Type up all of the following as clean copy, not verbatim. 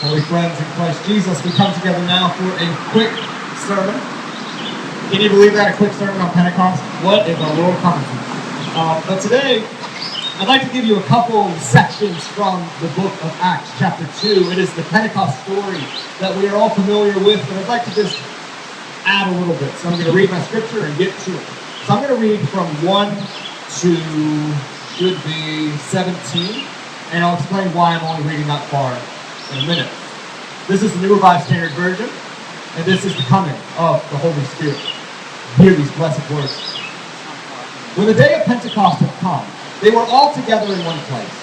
Holy friends in Christ Jesus, we come together now for a quick sermon. Can you believe that? A quick sermon on Pentecost? What is our world coming to? But today, I'd like to give you a couple sections from the book of Acts, chapter 2. It is the Pentecost story that we are all familiar with, but I'd like to just add a little bit. So I'm going to read my scripture and get to it. So I'm going to read from 1 to, should be 17, and I'll explain why I'm only reading that far in a minute. This is the New Revised Standard Version, and this is the coming of the Holy Spirit. Hear these blessed words. When the day of Pentecost had come, they were all together in one place.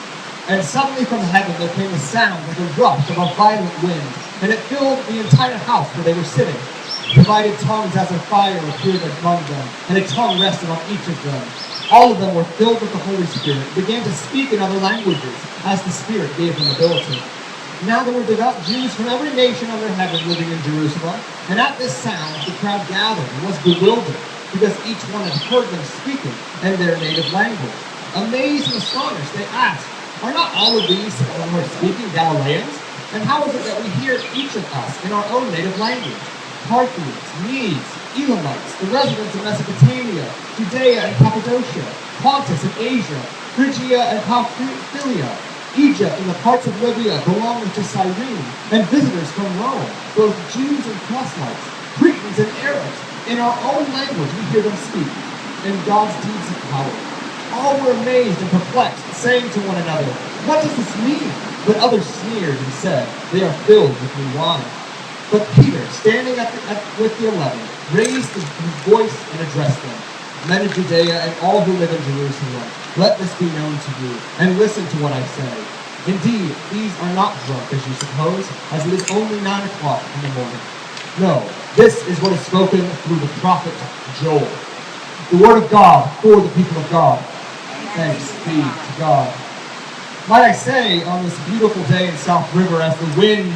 And suddenly from heaven there came a sound like a rush of a violent wind, and it filled the entire house where they were sitting. Divided tongues as of fire appeared among them, and a tongue rested on each of them. All of them were filled with the Holy Spirit, and began to speak in other languages, as the Spirit gave them ability. Now there were devout Jews from every nation under heaven living in Jerusalem, and at this sound the crowd gathered and was bewildered, because each one had heard them speaking in their native language. Amazed and astonished, they asked, "Are not all of these who are speaking Galileans? And how is it that we hear each of us in our own native language? Parthians, Medes, Elamites, the residents of Mesopotamia, Judea and Cappadocia, Pontus and Asia, Phrygia and Pamphylia, Egypt and the parts of Libya belonging to Cyrene, and visitors from Rome, both Jews and proselytes, Cretans and Arabs. In our own language we hear them speak, in God's deeds of power." All were amazed and perplexed, saying to one another, "What does this mean?" But others sneered and said, "They are filled with new wine." But Peter, standing with the 11, raised his voice and addressed them. "Men of Judea and all who live in Jerusalem, let this be known to you, and listen to what I say. Indeed, these are not drunk, as you suppose, as it is only 9 o'clock in the morning. No, this is what is spoken through the prophet Joel. The word of God for the people of God. Thanks be to God." Might I say, on this beautiful day in South River, as the wind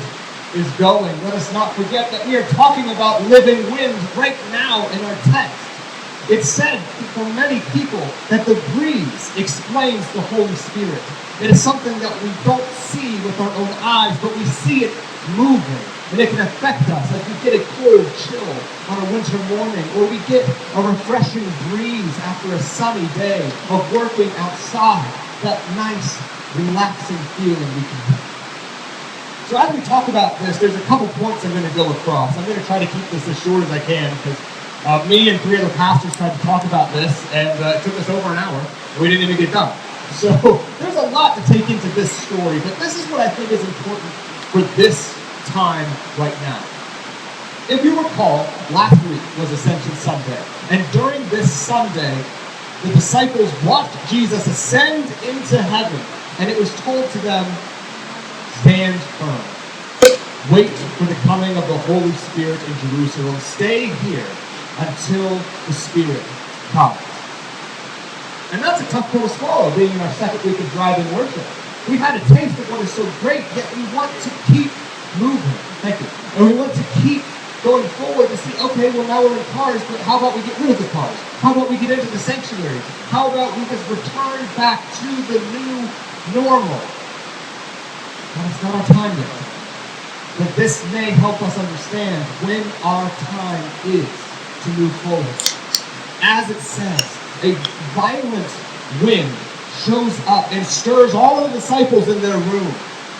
is going, let us not forget that we are talking about living wind right now in our text. It's said for many people that the breeze explains the Holy Spirit. It is something that we don't see with our own eyes, but we see it moving. And it can affect us as we get a cold chill on a winter morning, or we get a refreshing breeze after a sunny day of working outside. That nice, relaxing feeling we can have. So as we talk about this, there's a couple points I'm going to go across. I'm going to try to keep this as short as I can, because me and 3 other pastors tried to talk about this, and it took us over an hour, and we didn't even get done. So there's a lot to take into this story, but this is what I think is important for this time right now. If you recall, last week was Ascension Sunday, and during this Sunday, the disciples watched Jesus ascend into heaven, and it was told to them, "Stand firm. Wait for the coming of the Holy Spirit in Jerusalem. Stay here until the Spirit comes." And that's a tough pill to swallow, being in our second week of driving worship. We've had a taste of what is so great, yet we want to keep moving. Thank you. And we want to keep going forward to see, okay, well now we're in cars, but how about we get rid of the cars? How about we get into the sanctuary? How about we just return back to the new normal? But it's not our time yet. But this may help us understand when our time is to move forward. As it says, a violent wind shows up and stirs all of the disciples in their room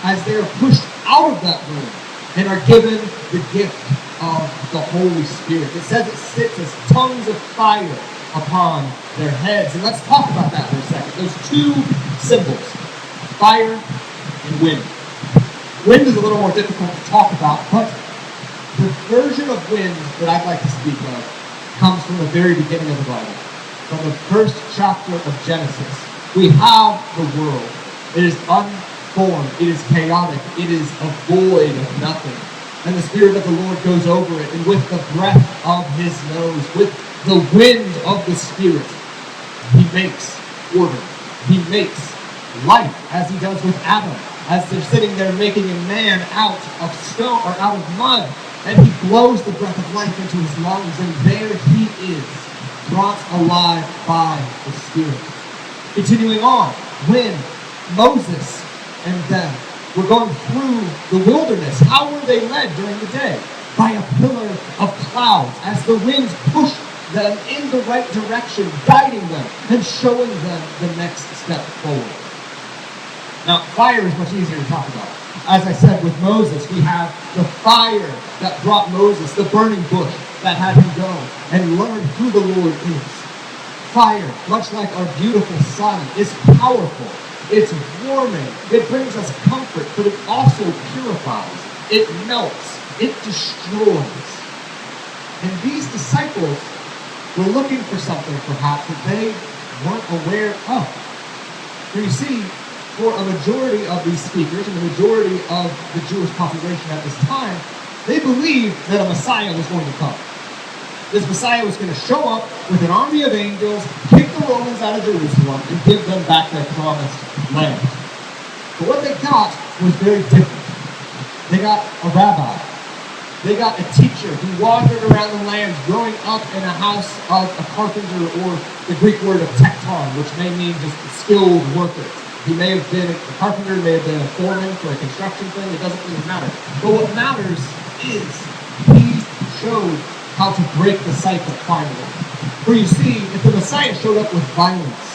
as they are pushed out of that room and are given the gift of the Holy Spirit. It says it sits as tongues of fire upon their heads. And let's talk about that for a second. Those two symbols, fire and wind. Wind is a little more difficult to talk about, but the version of wind that I'd like to speak of comes from the very beginning of the Bible. From the first chapter of Genesis. We have the world. It is unformed. It is chaotic. It is a void of nothing. And the Spirit of the Lord goes over it, and with the breath of His nose, with the wind of the Spirit, He makes order. He makes life, as He does with Adam, as they're sitting there making a man out of stone or out of mud, and He blows the breath of life into his lungs, and there he is, brought alive by the Spirit. Continuing on, when Moses and them were going through the wilderness, how were they led during the day? By a pillar of clouds, as the winds pushed them in the right direction, guiding them and showing them the next step forward. Now, fire is much easier to talk about. As I said, with Moses, we have the fire that brought Moses, the burning bush that had him go and learn who the Lord is. Fire, much like our beautiful sun, is powerful. It's warming. It brings us comfort, but it also purifies. It melts. It destroys. And these disciples were looking for something, perhaps, that they weren't aware of. For you see, for a majority of these speakers and the majority of the Jewish population at this time, they believed that a Messiah was going to come. This Messiah was going to show up with an army of angels, kick the Romans out of Jerusalem, and give them back their promised land. But what they got was very different. They got a rabbi. They got a teacher who wandered around the land growing up in a house of a carpenter, or the Greek word of tekton, which may mean just skilled worker. He may have been a carpenter, may have been a foreman for a construction thing. It doesn't really matter. But what matters is he showed how to break the cycle finally. For you see, if the Messiah showed up with violence,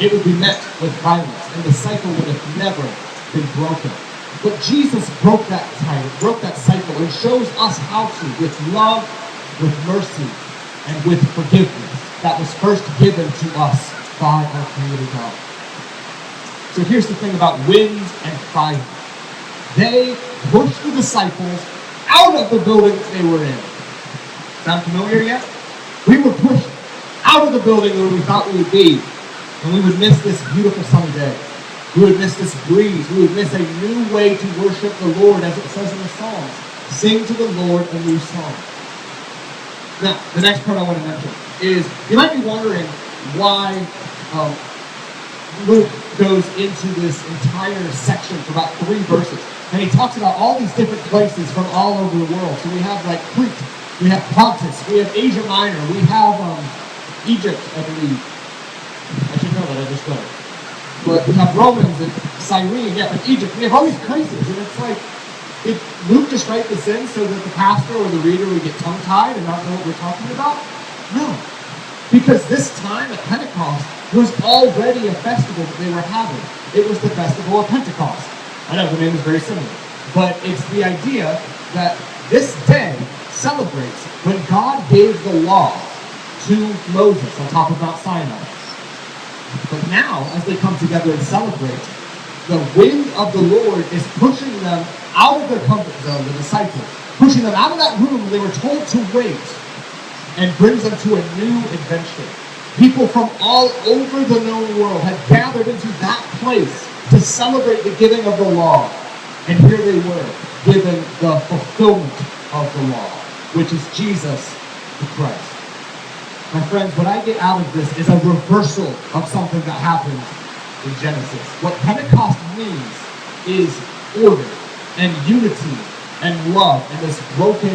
it would be met with violence, and the cycle would have never been broken. But Jesus broke that cycle, and shows us how to, with love, with mercy, and with forgiveness that was first given to us by our Creator God. So here's the thing about wind and fire. They pushed the disciples out of the building they were in. Sound familiar yet? We were pushed out of the building where we thought we would be, and we would miss this beautiful sunny day. We would miss this breeze. We would miss a new way to worship the Lord, as it says in the Psalms. Sing to the Lord a new song. Now, the next part I want to mention is, you might be wondering why Luke goes into this entire section for about 3 verses. And he talks about all these different places from all over the world. So we have like Crete, we have Pontus, we have Asia Minor, we have Egypt, I believe. I should know that, I just read it. But we have Romans and Cyrene, but Egypt. We have all these places, and it's like, did Luke just write this in so that the pastor or the reader would get tongue-tied and not know what we're talking about? No. Because this time at Pentecost was already a festival that they were having. It was the festival of Pentecost. I know the name is very similar, but it's the idea that this day celebrates when God gave the law to Moses on top of Mount Sinai. But now, as they come together and celebrate, the wind of the Lord is pushing them out of their comfort zone, the disciples, pushing them out of that room they were told to wait, and brings them to a new adventure. People from all over the known world had gathered into that place to celebrate the giving of the law. And here they were, given the fulfillment of the law, which is Jesus the Christ. My friends, what I get out of this is a reversal of something that happened in Genesis. What Pentecost means is order and unity and love in this broken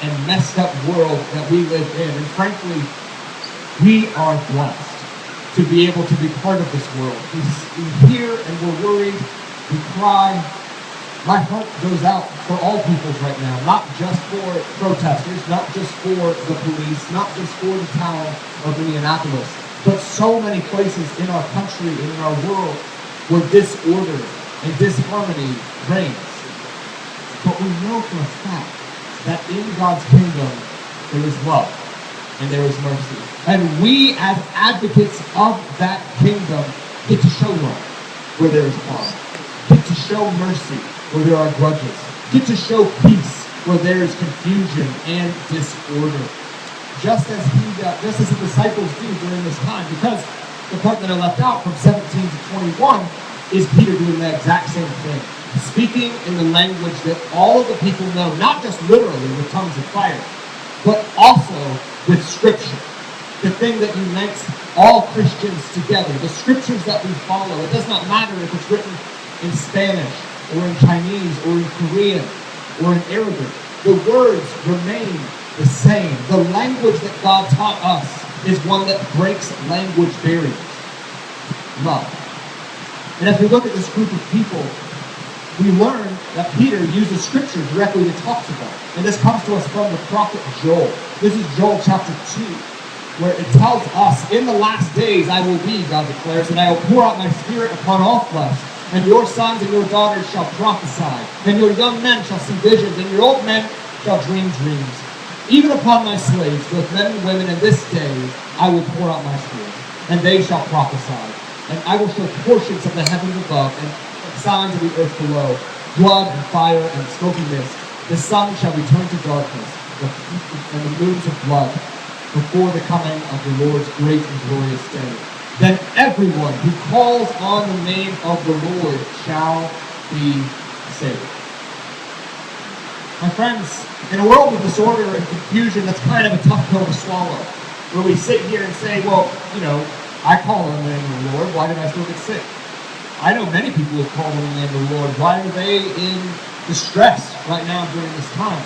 and messed up world that we live in. And frankly, we are blessed to be able to be part of this world. We hear and we're worried, we cry. My heart goes out for all peoples right now, not just for protesters, not just for the police, not just for the town of Indianapolis, but so many places in our country and in our world where disorder and disharmony reigns. But we know for a fact that in God's kingdom there is love and there is mercy. And we as advocates of that kingdom get to show love where there is harm, get to show mercy where there are grudges, get to show peace where there is confusion and disorder. Just as the disciples do during this time, because the part that I left out from 17 to 21 is Peter doing the exact same thing, speaking in the language that all of the people know, not just literally with tongues of fire, but also with Scripture, the thing that unites all Christians together, the Scriptures that we follow. It does not matter if it's written in Spanish, or in Chinese, or in Korean, or in Arabic. The words remain the same. The language that God taught us is one that breaks language barriers. Love. And as we look at this group of people, we learn that Peter uses scripture directly to talk to them. And this comes to us from the prophet Joel. This is Joel chapter 2, where it tells us, in the last days I will be, God declares, and I will pour out my spirit upon all flesh. And your sons and your daughters shall prophesy, and your young men shall see visions, and your old men shall dream dreams. Even upon my slaves, both men and women, in this day I will pour out my spirit, and they shall prophesy. And I will show portions of the heavens above, and signs of the earth below, blood and fire and smoky mist. The sun shall be turned to darkness, and the moon to blood, before the coming of the Lord's great and glorious day. Then everyone who calls on the name of the Lord shall be saved. My friends, in a world of disorder and confusion, that's kind of a tough pill to swallow. Where we sit here and say, well, I call on the name of the Lord, why did I still get sick? I know many people who have called on the name of the Lord. Why are they in distress right now during this time?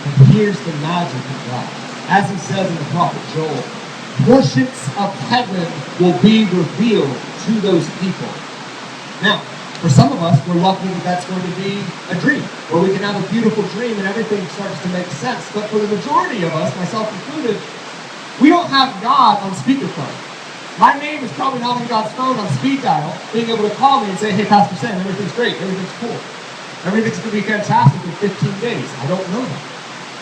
And here's the magic of God. As he says in the prophet Joel, portions of heaven will be revealed to those people. Now, for some of us, we're lucky that that's going to be a dream, where we can have a beautiful dream and everything starts to make sense. But for the majority of us, myself included, we don't have God on speakerphone. My name is probably not on God's phone on speed dial, being able to call me and say, hey, Pastor Sam, everything's great, everything's cool. Everything's going to be fantastic in 15 days. I don't know that.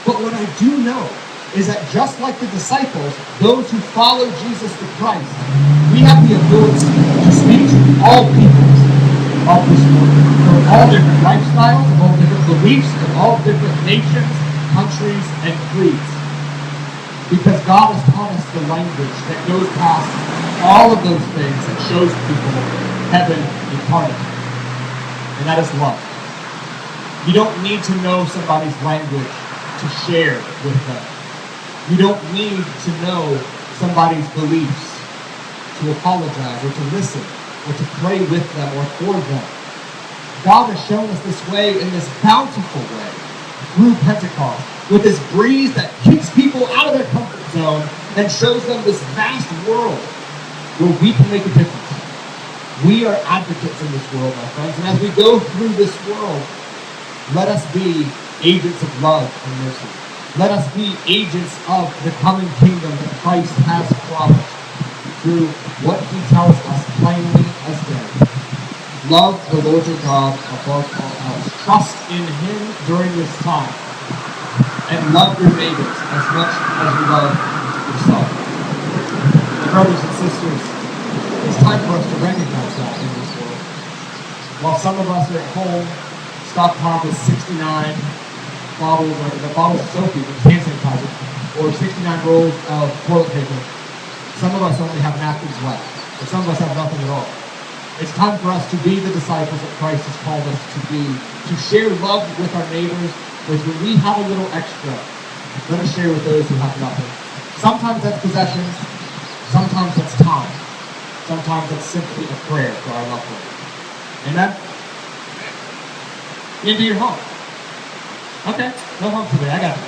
But what I do know is that just like the disciples, those who follow Jesus the Christ, we have the ability to speak to all peoples of this world, from all different lifestyles, of all different beliefs, of all different nations, countries, and creeds. Because God has taught us the language that goes past all of those things and shows people heaven incarnate. And that is love. You don't need to know somebody's language to share with them. You don't need to know somebody's beliefs to apologize or to listen or to pray with them or for them. God has shown us this way in this bountiful way through Pentecost, with this breeze that kicks people out of their comfort zone and shows them this vast world where we can make a difference. We are advocates in this world, my friends, and as we go through this world, let us be agents of love and mercy. Let us be agents of the coming kingdom that Christ has promised through what he tells us plainly as day. Love the Lord your God above all else. Trust in him during this time. And love your neighbors as much as you love yourself. Brothers and sisters, it's time for us to recognize that in this world. While some of us are at home, stockpiled with 69 bottles, or the bottles of soap, hand sanitizer, or 69 rolls of toilet paper, some of us only have napkins left, or some of us have nothing at all. It's time for us to be the disciples that Christ has called us to be, to share love with our neighbors, with when we have a little extra, let us share with those who have nothing. Sometimes that's possessions, sometimes that's time, sometimes that's simply a prayer for our loved ones. Amen? Into your home. Okay, no home today, I got it.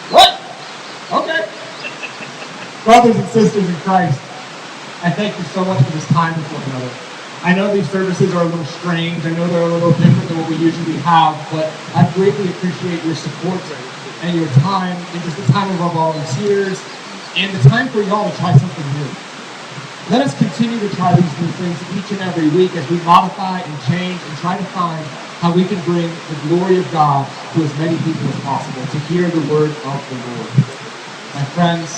What? Okay. Brothers and sisters in Christ, I thank you so much for this time with one another. I know these services are a little strange. I know they're a little different than what we usually have, but I greatly appreciate your support and your time, and just the time of our volunteers, and the time for y'all to try something new. Let us continue to try these new things each and every week as we modify and change and try to find how we can bring the glory of God to as many people as possible to hear the word of the Lord. My friends,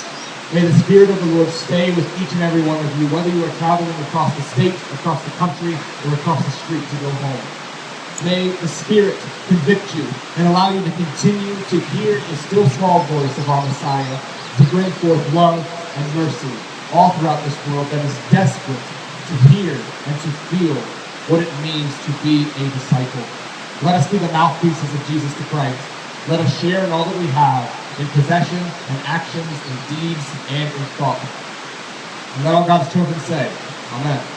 may the Spirit of the Lord stay with each and every one of you, whether you are traveling across the state, across the country, or across the street to go home. May the Spirit convict you and allow you to continue to hear the still small voice of our Messiah to bring forth love and mercy all throughout this world that is desperate to hear and to feel what it means to be a disciple. Let us be the mouthpieces of Jesus the Christ. Let us share in all that we have, in possession, in actions, in deeds, and in thought. And let all God's children say, Amen.